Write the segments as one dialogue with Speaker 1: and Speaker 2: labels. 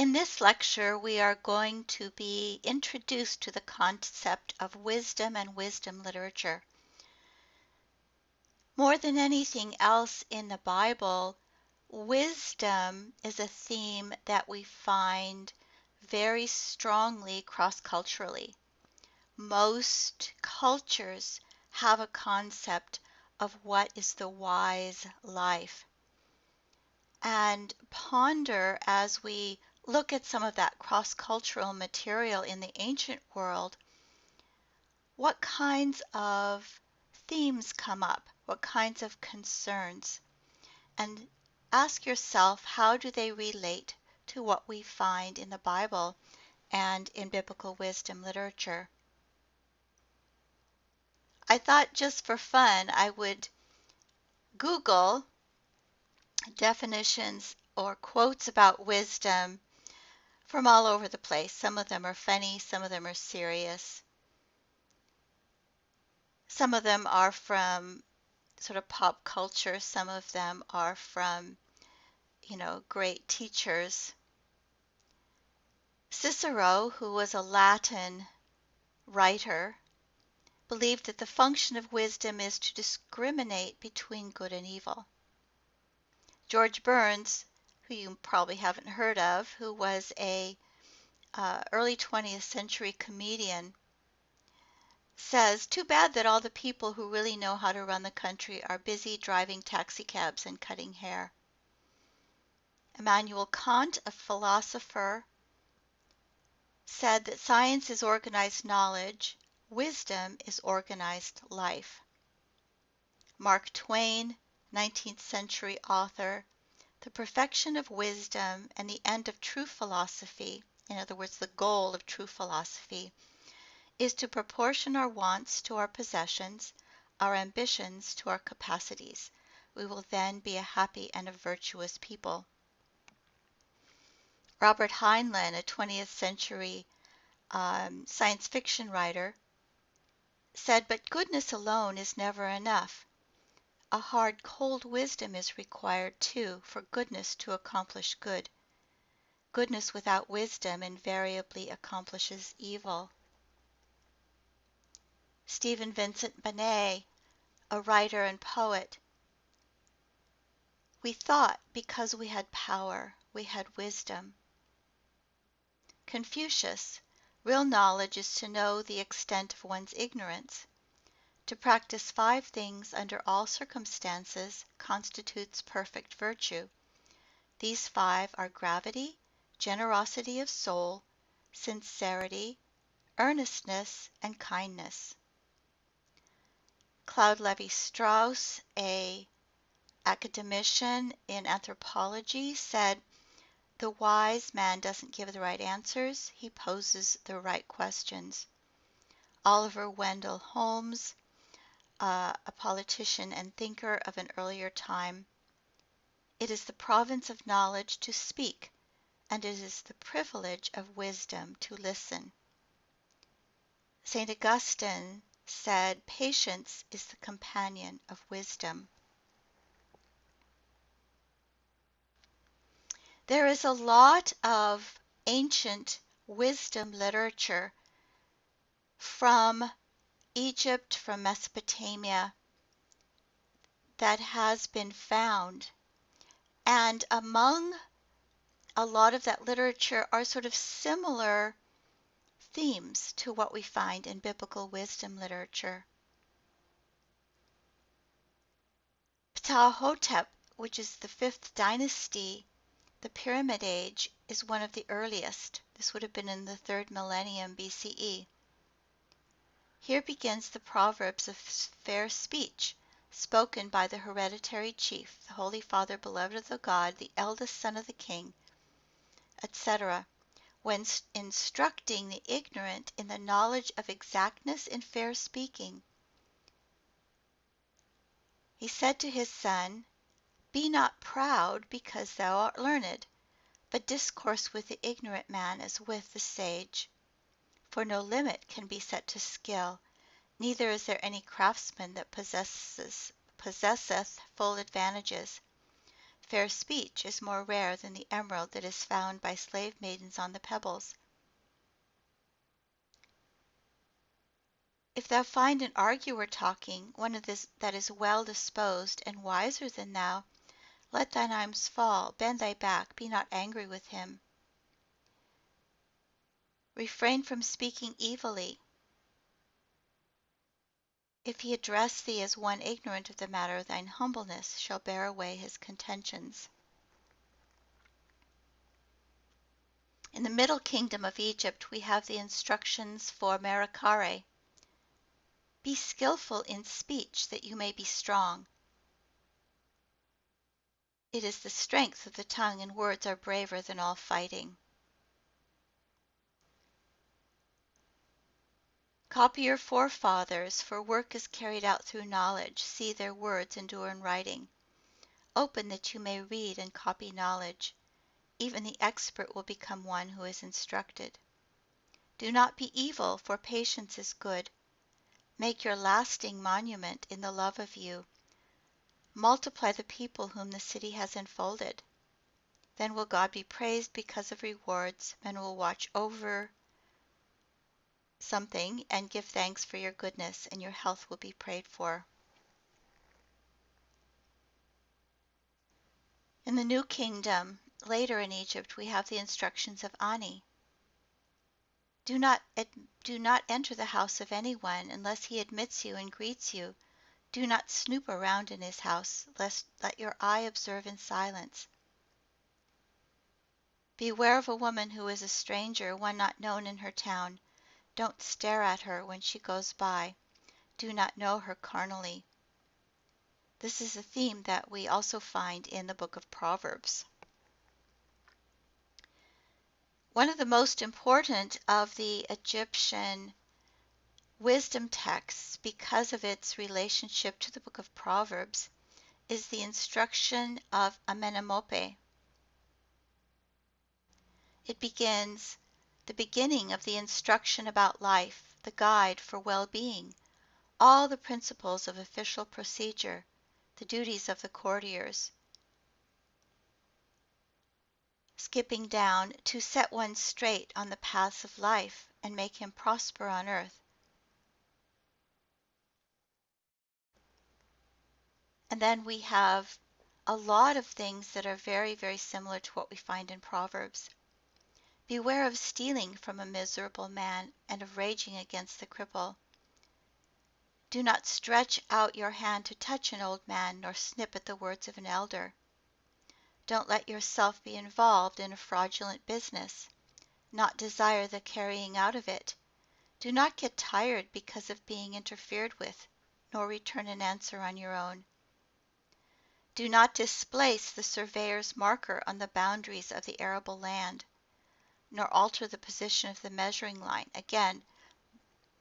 Speaker 1: In this lecture, we are going to be introduced to the concept of wisdom and wisdom literature. More than anything else in the Bible, wisdom is a theme that we find very strongly cross-culturally. Most cultures have a concept of what is the wise life. And ponder as we look at some of that cross-cultural material in the ancient world, what kinds of themes come up, what kinds of concerns, and ask yourself, how do they relate to what we find in the Bible and in biblical wisdom literature? I thought just for fun I would Google definitions or quotes about wisdom from all over the place. Some of them are funny, some of them are serious. Some of them are from sort of pop culture, some of them are from, great teachers. Cicero, who was a Latin writer, believed that the function of wisdom is to discriminate between good and evil. George Burns, who you probably haven't heard of, who was a early 20th century comedian, says, "Too bad that all the people who really know how to run the country are busy driving taxicabs and cutting hair." Immanuel Kant, a philosopher, said that science is organized knowledge, wisdom is organized life. Mark Twain, 19th century author, the perfection of wisdom and the end of true philosophy, in other words, the goal of true philosophy, is to proportion our wants to our possessions, our ambitions to our capacities. We will then be a happy and a virtuous people. Robert Heinlein, a 20th century science fiction writer, said, "But goodness alone is never enough. A hard, cold wisdom is required, too, for goodness to accomplish good. Goodness without wisdom invariably accomplishes evil." Stephen Vincent Benet, a writer and poet, "We thought because we had power, we had wisdom." Confucius, "Real knowledge is to know the extent of one's ignorance. To practice 5 things under all circumstances constitutes perfect virtue. These 5 are gravity, generosity of soul, sincerity, earnestness, and kindness." Claude Lévi-Strauss, a academician in anthropology, said, "The wise man doesn't give the right answers, he poses the right questions." Oliver Wendell Holmes, a politician and thinker of an earlier time, "It is the province of knowledge to speak, and it is the privilege of wisdom to listen." St. Augustine said, "Patience is the companion of wisdom." There is a lot of ancient wisdom literature from Egypt, from Mesopotamia, that has been found. And among a lot of that literature are sort of similar themes to what we find in biblical wisdom literature. Ptahhotep, which is the 5th dynasty, the Pyramid Age, is one of the earliest. This would have been in the 3rd millennium BCE. Here begins the Proverbs of fair speech, spoken by the hereditary chief, the Holy Father, beloved of the God, the eldest son of the king, etc., when instructing the ignorant in the knowledge of exactness in fair speaking. He said to his son, "Be not proud because thou art learned, but discourse with the ignorant man as with the sage. For no limit can be set to skill, neither is there any craftsman that possesseth full advantages. Fair speech is more rare than the emerald that is found by slave maidens on the pebbles. If thou find an arguer talking, one of this that is well disposed and wiser than thou, let thine arms fall, bend thy back, be not angry with him. Refrain from speaking evilly. If he address thee as one ignorant of the matter, thine humbleness shall bear away his contentions. In the Middle Kingdom of Egypt, we have the instructions for Merakare. Be skillful in speech, that you may be strong. It is the strength of the tongue, and words are braver than all fighting. Copy your forefathers, for work is carried out through knowledge. See, their words endure in writing. Open that you may read and copy knowledge. Even the expert will become one who is instructed. Do not be evil, for patience is good. Make your lasting monument in the love of you. Multiply the people whom the city has enfolded. Then will God be praised because of rewards. Men will watch over something and give thanks for your goodness, and your health will be prayed for. In the New Kingdom, later in Egypt, we have the instructions of Ani. Do not enter the house of anyone unless he admits you and greets you. Do not snoop around in his house, lest let your eye observe in silence. Beware of a woman who is a stranger, one not known in her town. Don't stare at her when she goes by. Do not know her carnally. This is a theme that we also find in the book of Proverbs. One of the most important of the Egyptian wisdom texts, because of its relationship to the book of Proverbs, is the instruction of Amenemope. It begins the beginning of the instruction about life, the guide for well-being, all the principles of official procedure, the duties of the courtiers, skipping down to set one straight on the paths of life and make him prosper on earth. And then we have a lot of things that are very, very similar to what we find in Proverbs. Beware of stealing from a miserable man and of raging against the cripple. Do not stretch out your hand to touch an old man, nor snip at the words of an elder. Don't let yourself be involved in a fraudulent business, not desire the carrying out of it. Do not get tired because of being interfered with, nor return an answer on your own. Do not displace the surveyor's marker on the boundaries of the arable land, nor alter the position of the measuring line. Again,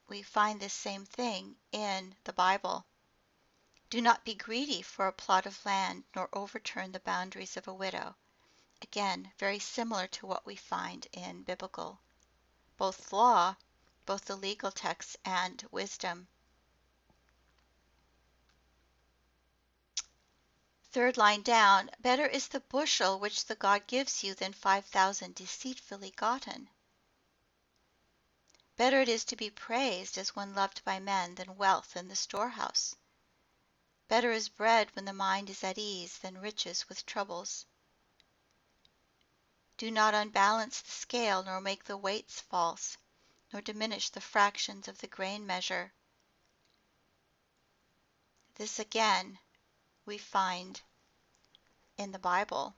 Speaker 1: we find this same thing in the Bible. Do not be greedy for a plot of land, nor overturn the boundaries of a widow. Again, very similar to what we find in biblical, both law, both the legal texts and wisdom. Third line down, better is the bushel which the God gives you than 5,000 deceitfully gotten. Better it is to be praised as one loved by men than wealth in the storehouse. Better is bread when the mind is at ease than riches with troubles. Do not unbalance the scale, nor make the weights false, nor diminish the fractions of the grain measure. This again we find in the Bible.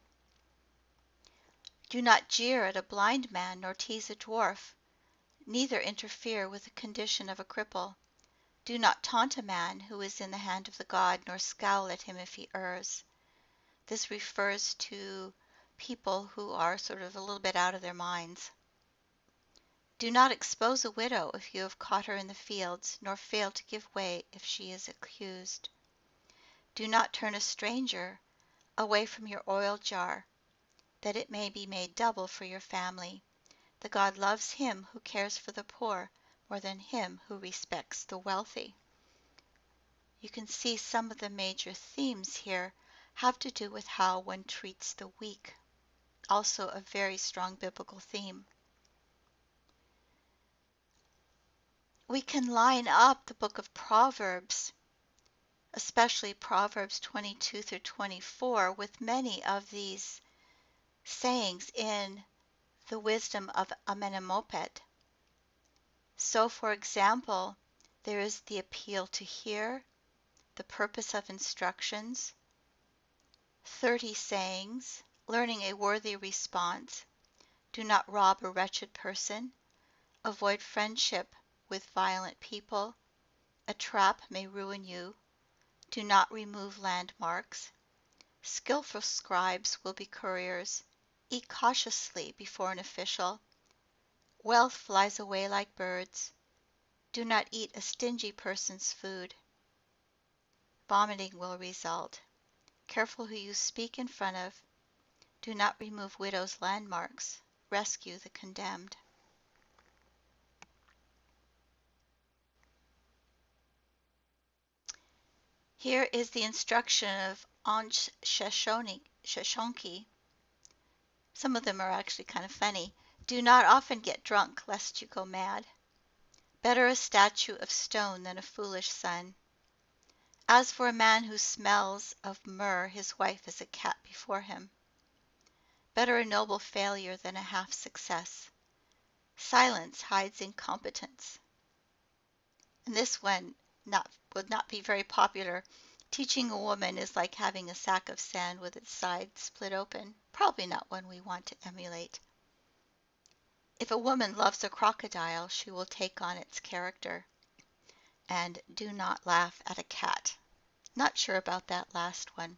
Speaker 1: Do not jeer at a blind man, nor tease a dwarf, neither interfere with the condition of a cripple. Do not taunt a man who is in the hand of the God, nor scowl at him if he errs. This refers to people who are sort of a little bit out of their minds. Do not expose a widow if you have caught her in the fields, nor fail to give way if she is accused. Do not turn a stranger away from your oil jar, that it may be made double for your family. The God loves him who cares for the poor more than him who respects the wealthy. You can see some of the major themes here have to do with how one treats the weak, also a very strong biblical theme. We can line up the book of Proverbs, especially Proverbs 22 through 24, with many of these sayings in the wisdom of Amenemopet. So, for example, there is the appeal to hear, the purpose of instructions, 30 sayings, learning a worthy response, do not rob a wretched person, avoid friendship with violent people, a trap may ruin you, do not remove landmarks, skillful scribes will be couriers, eat cautiously before an official, wealth flies away like birds, do not eat a stingy person's food, vomiting will result, careful who you speak in front of, do not remove widows' landmarks, rescue the condemned. Here is the instruction of Anj Sheshonki. Some of them are actually kind of funny. Do not often get drunk, lest you go mad. Better a statue of stone than a foolish son. As for a man who smells of myrrh, his wife is a cat before him. Better a noble failure than a half success. Silence hides incompetence. And this one would not be very popular. Teaching a woman is like having a sack of sand with its sides split open. Probably not one we want to emulate. If a woman loves a crocodile, she will take on its character. And do not laugh at a cat. Not sure about that last one.